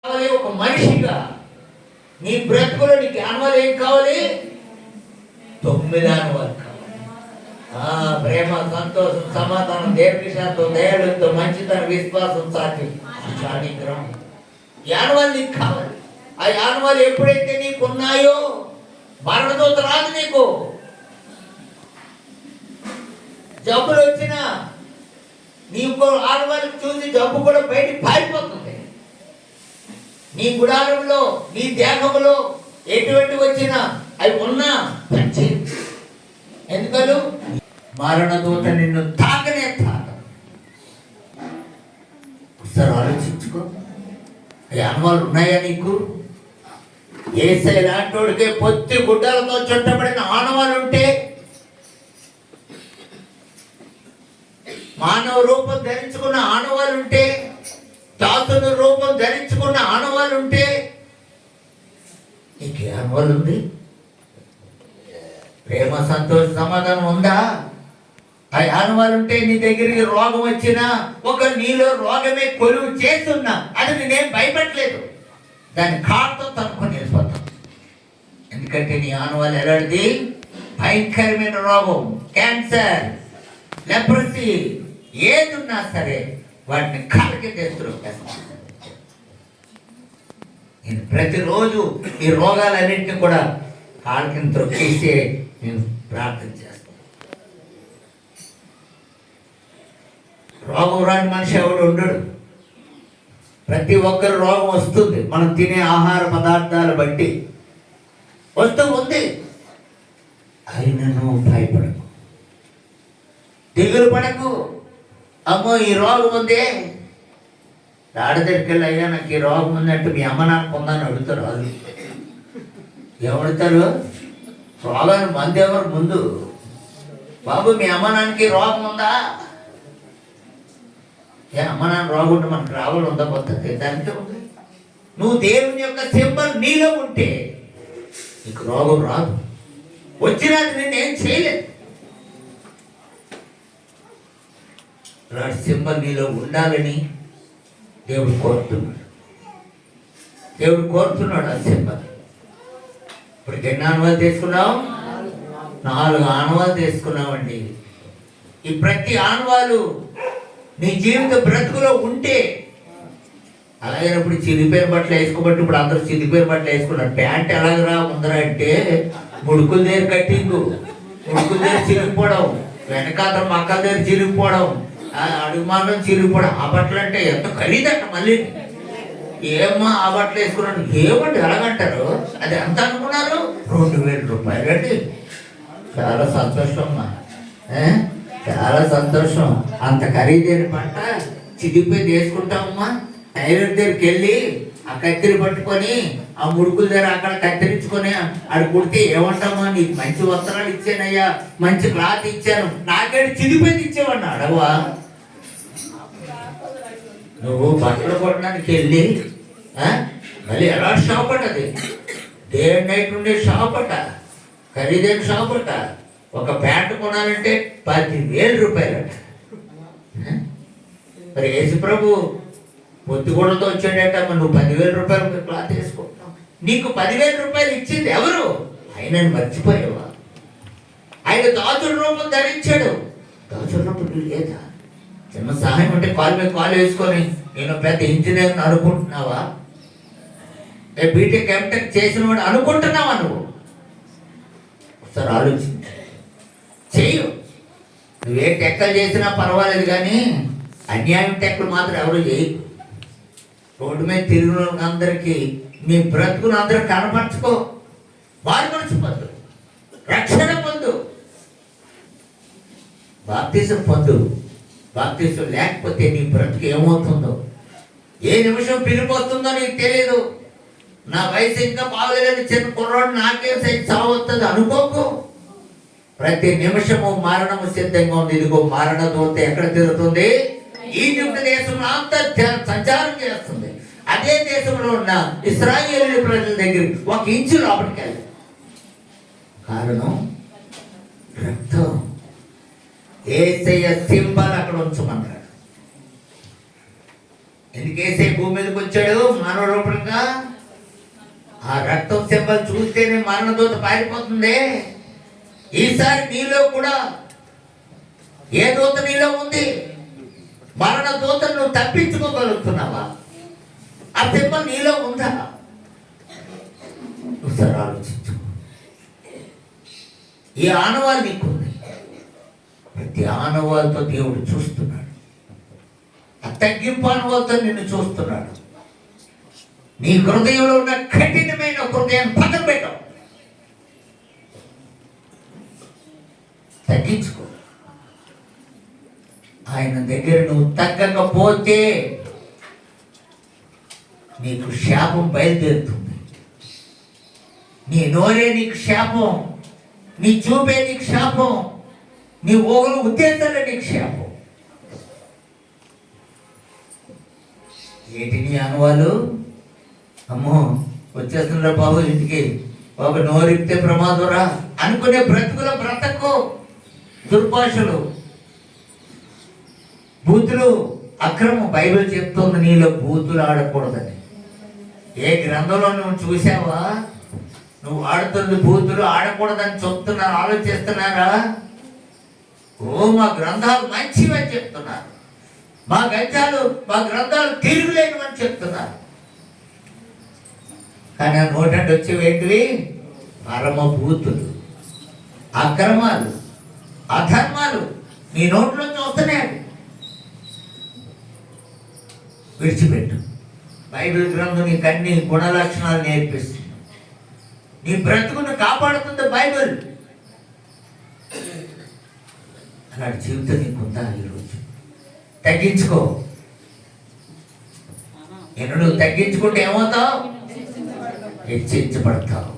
ఒక మనిషిగా నీ బ్రతుకులో నీకు అనుభవాలు ఏం కావాలి? 9 అనుభవాలు కావాలి. ప్రేమ, సంతోషం, సమాధానం, దీర్ఘశాంతం, దయాళుత్వం, మంచితనం, విశ్వాసం, సాధ్యం, శానిగ్రహం. ఈ అనుభవాలు నీకు కావాలి. ఆ అనుభవాలు ఎప్పుడైతే నీకు ఉన్నాయో మరణదూత రాదు. నీకు జబ్బులు వచ్చినా నీకు ఆడవాళ్ళకి చూసి జబ్బు కూడా బయటికి పారిపోతుంది. నీ గుడారంలో, నీ దేహంలో ఎటువంటి వచ్చినా అవి ఉన్నా ఎందుకలు మరణదూత నిన్ను తాకనే తాక. ఒకసారి ఆలోచించుకో, ఈ అనుభవాలు ఉన్నాయా నీకు? యేసయ్య లాంటోడికే పొత్తి గుడ్డలతో చుట్టబడిన ఆనవాలు ఉంటే, మానవ రూపం ధరించుకున్న ఆనవాలు ఉంటే, దాసుని రూపం ధరించుకున్న ఆనవాలు ఉంటే నీకు ఏ అనుభవాలు ఉంది? ప్రేమ, సంతోష, సమాధానం ఉందా? ఆ అనుభవాలు ఉంటే నీ దగ్గరికి రోగం వచ్చినా, ఒక నీలో రోగమే కొలువు చేస్తున్నా, అది నేనేం భయపడలేదు, దాన్ని కాటుతో తనుకొని వెళ్ళిపోతాం. ఎందుకంటే నీ అనుభవాలు ఎలాంటిది? భయంకరమైన రోగం, క్యాన్సర్, లెప్రసీ, ఏది ఉన్నా సరే వాటిని కాళ్ళకి తెస్తున్నాను. నేను ప్రతిరోజు ఈ రోగాలన్నింటినీ కూడా కాళ్ళకి త్రొక్కేసి నేను ప్రార్థన చేస్తాను. రోగం రాని మనిషి ఎవడు ఉండడు. ప్రతి ఒక్కరు రోగం వస్తుంది, మనం తినే ఆహార పదార్థాలు బట్టి వస్తూ ఉంది. అయినను భయపడకు, దిగులు పడకు. అమ్మో ఈ రోగం ఉంది, డాక్టర్ దగ్గరికి వెళ్ళి అయ్యా నాకు ఈ రోగం ఉందంటే మీ అమ్మ నాన్న పొందని అడుగుతారు. వాళ్ళు ఏమడుతారు? రోగాన్ని మందు ఎవరు ముందు? బాబు మీ అమ్మ నాన్నకి రోగం ఉందా? ఏ అమ్మ నాన్న రోగం ఉంటే మనకు రావాలి ఉందా? పద్ధతి దానికే ఉంది. నువ్వు దేవుని యొక్క సింబల్ నీలో ఉంటే నీకు రోగం రాదు. వచ్చినది నేనేం చేయలేదు. సింబల్ నీలో ఉండాలని దేవుడు కోరుతున్నాడు. దేవుడు కోరుతున్నాడు ఆ సింబల్. ఇప్పుడు ఎన్ని అనుభవాలు తీసుకున్నావు? 4 అనుభవాలు తీసుకున్నావండి. ఈ ప్రతి అనుభవాలు నీ జీవిత బ్రతుకులో ఉంటే, అలాగైనప్పుడు చిరిగిపోయిన బట్టలు వేసుకోబట్టి ఇప్పుడు అందరూ చిరిగిపోయిన బట్టలు వేసుకున్నారు. ప్యాంట్ ఎలాగరా ముందర అంటే ముడుకుల దగ్గర కట్టింగు, ముడుకుల దగ్గర చిరిగిపోవడం, వెనకాల మక్కల దగ్గర చిరిగిపోవడం, అడుగుమానం చిరిగిపోవడం. ఆ బట్టలు అంటే ఎంత ఖరీదంట. మళ్ళీ ఏమ్మా ఆ బట్టలు వేసుకున్నాడు? ఏమంటే ఎలాగంటారు? అది ఎంత అనుకున్నారు? 2000 రూపాయలు అండి. చాలా సంతోషం అమ్మా, చాలా సంతోషం. అంత ఖరీదైన పంట చిరిగిపోయి వేసుకుంటామమ్మా. టైలర్ దగ్గరికి వెళ్ళి ఆ కత్తిరి పట్టుకొని ఆ ముడుకుల దగ్గర అక్కడ కత్తిరించుకొని ఆడు కుడితే ఏమంటామా, నీకు మంచి వస్త్రాలు ఇచ్చానయ్యా, మంచి క్లాత్ ఇచ్చాను, నాకేడు చిరిగిపోయి ఇచ్చేవన్నా అడవా? నువ్వు బట్టలు కొట్టడానికి వెళ్ళి మళ్ళీ ఎలా షాప్ అట, అది డే అండ్ నైట్ ఉండే షాప్ అట, ఖరీదైన షాప్ అట. ఒక ప్యాంటు కొనాలంటే 10,000 రూపాయలట. మరి యేసు ప్రభు పొత్తిగూడలతో వచ్చాడట, మరి నువ్వు 10,000 రూపాయలు క్లాత్ వేసుకుంటున్నావు. నీకు 10,000 రూపాయలు ఇచ్చింది ఎవరు? ఆయనను మర్చిపోయావా? ఆయన దాసుడి రూపం ధరించాడు. దాసుడి రూపం లేదా? చిన్న సహాయం అంటే కాలు మీద కాలు వేసుకొని నేను పెద్ద ఇంజనీర్ అనుకుంటున్నావా? బీటెక్ ఎంటెక్ చేసిన వాడు అనుకుంటున్నావా? నువ్వు ఒకసారి ఆలోచించు. చెయ్యు. నువ్వే టెక్కలు చేసినా పర్వాలేదు, కానీ అన్యాయం టెక్కలు మాత్రం ఎవరు చేయు. రోడ్డు మీద తిరిగిన అందరికీ నీ బ్రతుకును అందరూ కనపరచుకో. వారి మనసు పొందు, రక్షణ పొందు, బాప్తిజం పొందు. బాప్తిజం లేకపోతే నీ బ్రతుకు ఏమవుతుందో, ఏ నిమిషం పిలిపోతుందో నీకు తెలియదు. నా వయసు ఇంకా బాగలేదు, చిన్న కుర్రాడు నాకే చావొస్తుంది అనుకోకు. ప్రతి నిమిషము మరణము సిద్ధంగా ఉంది. ఇదిగో మరణ దూత ఎక్కడ తిరుగుతుంది? ఈజిప్ట్ దేశంలో అంతా సంచారం చేస్తుంది. అదే దేశంలో ఉన్న ఇశ్రాయేలు ప్రజల దగ్గర 1 ఇంచు లోపలికి వెళ్ళి. కారణం రక్తం. యేసయ్య సింబల్ అక్కడ ఉంచమన్నాడు. ఎందుకు యేసయ్య భూమి మీదకి వచ్చాడు? మానవ రూపంగా ఆ రక్తం సింబల్ చూస్తేనే మరణదూత పారిపోతుంది. ఈసారి నీలో కూడా ఏ దూత నీలో ఉంది? మరణ దూతను నువ్వు తప్పించుకోగలుగుతున్నావా? ఆ సింబల్ నీలో ఉందా? ఒకసారి ఆలోచించు. ఈ ఆనవాళ్ళు నీకుంది. ప్రతి ఆనవాళ్ళతో దేవుడు చూస్తున్నాడు. ఆ తగ్గింపు ఆనవాళ్ళతో నిన్ను చూస్తున్నాడు. నీ హృదయంలో ఉన్న కఠినమైన హృదయాన్ని పక్కన పెట్టావు. తగ్గించుకో. ఆయన దగ్గర నువ్వు తగ్గకపోతే నీకు శాపం బయలుదేరుతుంది. నీ నోరే నీకు శాపం, నీ చూపే నీకు శాపం, నీ ఓగులు ఉద్దేశాలే నీకు శాపం. ఏంటి నీ అనువాలు? అమ్మో వచ్చేస్తుండ్రా బాబు ఇంటికి, ఒక నోరిపితే ప్రమాదరా అనుకునే బ్రతుకుల బ్రతకు. దుర్భాషలు, బూతులు, అక్రమం. బైబిల్ చెప్తుంది నీలో బూతులు ఆడకూడదని. ఏ గ్రంథంలో నువ్వు చూసావా? నువ్వు ఆడుతుంది బూతులు ఆడకూడదని చెప్తున్నారు. ఆలోచిస్తున్నారా? ఓ మా గ్రంథాలు మంచివని చెప్తున్నారు, మా గ్రంథాలు తిరుగులేనివని చెప్తున్నారు. కానీ ఆ నోటంటే వచ్చేవేంటివి? పరమ బూతులు, అక్రమాలు, అధర్మాలు నీ నోట్లో చూస్తున్నాయి. విడిచిపెట్టు. బైబిల్ గ్రంథం నీకు అన్ని గుణలక్షణాలు నేర్పిస్తుంది. నీ బ్రతుకును కాపాడుతుంది బైబిల్. అలాంటి జీవితం నీకుందా? ఈరోజు తగ్గించుకో. నువ్వు తగ్గించుకుంటే ఏమవుతావు? హెచ్చించబడతావు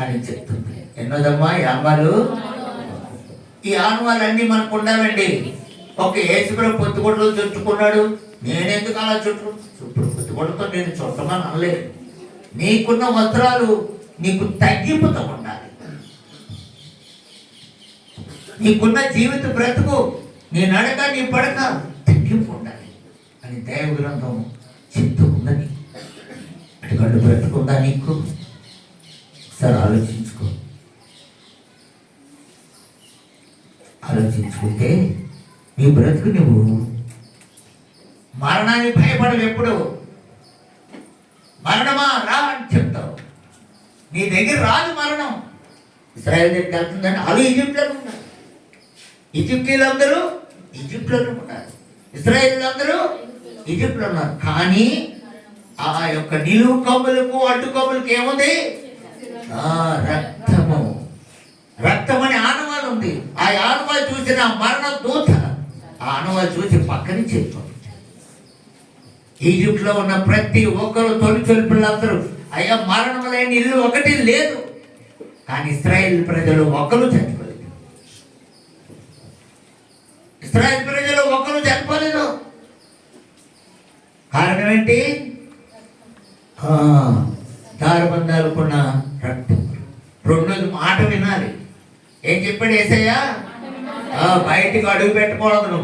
అని చెప్తుంది. ఎన్నోదమ్మా ఈ ఆనవాళ్ళు. ఈ ఆనవాళ్ళన్నీ మనకు ఉండాలండి. ఒక యేసుప్రభు పొత్తుగొడ్డలు చుట్టుకున్నాడు. నేనెందుకు అలా చుట్టూ పొత్తుగొడ్డతో నేను చుట్టమని అనలేదు. నీకున్న వస్త్రాలు నీకు తగ్గింపుతో ఉండాలి. నీకున్న జీవిత బ్రతుకు, నీ నడక, నీ పడక తగ్గింపు ఉండాలి అని దైవ గ్రంథం చెప్తూ ఉందని. అటుకళ్ళు బ్రతుకుందా నీకు? సరే ఆలోచించుకో. ఆలోచించుకుంటే నీ బ్రతుకు నువ్వు మరణాన్ని భయపడవు. ఎప్పుడు మరణమా రా అని చెప్తావు. నీ దగ్గర రాదు మరణం. ఇశ్రాయేల్ దగ్గరికి వెళ్తుందని వాళ్ళు ఈజిప్ట్లో ఉన్నారు. ఈజిప్టీలందరూ ఈజిప్ట్లోనే ఉన్నారు. ఇశ్రాయేలీలందరూ ఈజిప్ట్లో ఉన్నారు. కానీ ఆ యొక్క నిలువు కొమ్ములకు అడ్డు కొమ్ములకు ఏముంది? రక్తము. రక్తం అనే ఆనవాలు ఉంది. ఆ ఆనవాలు చూసిన మరణ దూత ఆ ఆనవాలు చూసి పక్కనే చెప్తాం. ఈజిప్ట్లో ఉన్న ప్రతి ఒక్కరు తొలి పిల్లలందరూ అయ్యా మరణం లేని ఇల్లు ఒకటి లేదు. కానీ ఇశ్రాయేల్ ప్రజలు ఒకరు చనిపోలేదు. ఇశ్రాయేల్ ప్రజలు ఒకరు చనిపోలేదు. కారణం ఏంటి? దారబంధాలకున్న రక్తం. రెండోది మాట వినాలి. ఏం చెప్పాడు యేసయ్య? బయటికి అడుగు పెట్టకూడదు.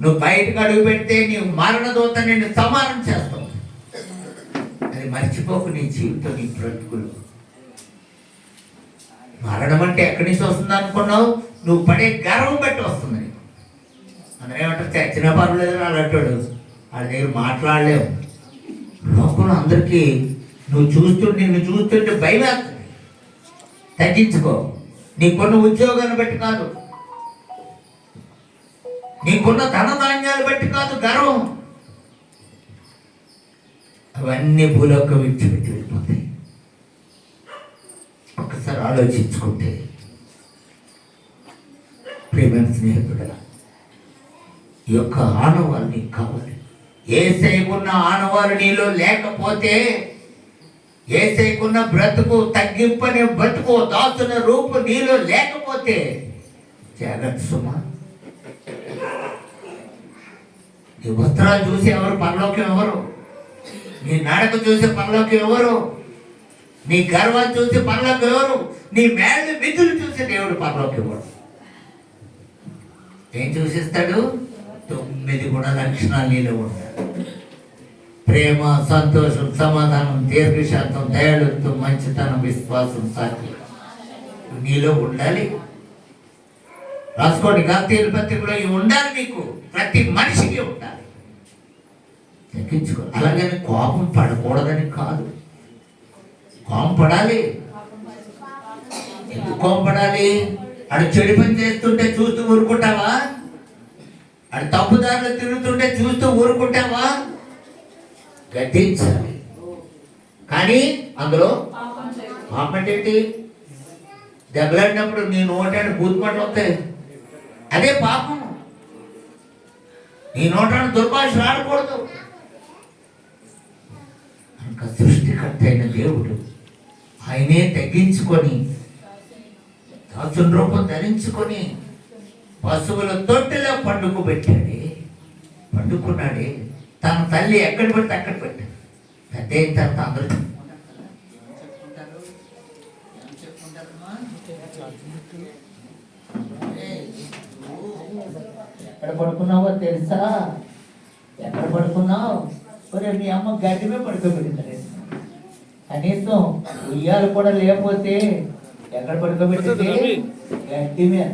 నువ్వు బయటకు అడుగు పెడితే నీ మరణ దూత నిన్ను సమానం చేస్తావు. అది మర్చిపోకు. నీ జీవితం, నీ బ్రతుకులు. మరణం అంటే ఎక్కడి నుంచి వస్తుంది అనుకున్నావు? నువ్వు పడే గర్వం బట్టి వస్తుంది. అందరూ ఏమంటారు? చచ్చినా పర్వాలేదు అని అంటాడు. వాళ్ళ దగ్గర మాట్లాడలేవు. లోకంలో అందరికీ నిన్ను చూస్తుంటే భయం వేస్తుంది. తగ్గించుకో. నీకున్న ఉద్యోగాన్ని బట్టి కాదు, నీకున్న ధనధాన్యాలు బట్టి కాదు గర్వం. అవన్నీ భూలోక విడిచిపెట్టి వెళ్ళిపోతాయి. ఒకసారి ఆలోచించుకుంటే ప్రియమైన స్నేహితుడా, ఈ యొక్క ఆనవాళ్ళు నీకు కావాలి. యేసయ్యకున్న ఆనవాళ్ళు నీలో లేకపోతే, యేసయ్యకున్న బ్రతుకు, తగ్గింపని బ్రతుకు, దాచున్న రూపు నీలో లేకపోతే జాగ్రత్త సుమా. నీ వస్త్రాలు చూసి ఎవరు పరలోకం ఎవరు? నీ నడక చూసి పరలోకం ఎవరు? నీ గర్వాన్ని చూసి పరలోకం ఎవరు? నీ మేళ్ళు విధులు చూసి దేవుడు పరలోకం ఎవరు? ఏం చూసిస్తాడు? 9 గుణ లక్షణాలు నీలో ఉంటాడు. ప్రేమ, సంతోషం, సమాధానం, దీర్ఘశాంతం, దయాళుత్వం, మంచితనం, విశ్వాసం, సాధ్యం నీలో ఉండాలి. రాసుకోండి, గలాతీయుల పత్రికలో ఇవి ఉండాలి. మీకు ప్రతి మనిషికి ఉండాలి. తగ్గించుకో. అలాగని కోపం పడకూడదని కాదు, కోపం పడాలి. ఎందుకు కోపం పడాలి? ఆడు చెడు పని చేస్తుంటే చూస్తూ ఊరుకుంటావా? ఆడు తప్పుదారులు తిరుగుతుంటే చూస్తూ ఊరుకుంటావా? గద్దించాలి. కానీ అందులో పాపం ఏంటి? దెబ్బలాడినప్పుడు నీ నోటాడు బూతుమాటలు వస్తాయి, అదే పాపం. నీ నోటాడు దుర్భాషలు ఆడకూడదు. కనుక సృష్టికర్త అయిన దేవుడు ఆయనే తగ్గించుకొని దాసుని రూపం ధరించుకొని పశువుల తొట్టిలో పండుకోబెట్టాడే, పండుకున్నాడే. తన తల్లి ఎక్కడ పెడితే అక్కడ పెట్టాడు. పెద్ద అయిన తర్వాత అందరూ ఎక్కడ పడుకున్నావో తెలుసా? ఎక్కడ పడుకున్నావు? ఒరే మీ అమ్మ గడ్డి మీద పడుకోబెట్టింది. కనీసం ఉయ్యాలు కూడా లేకపోతే ఎక్కడ పడుకోబెట్టింది? గడ్డి మీద.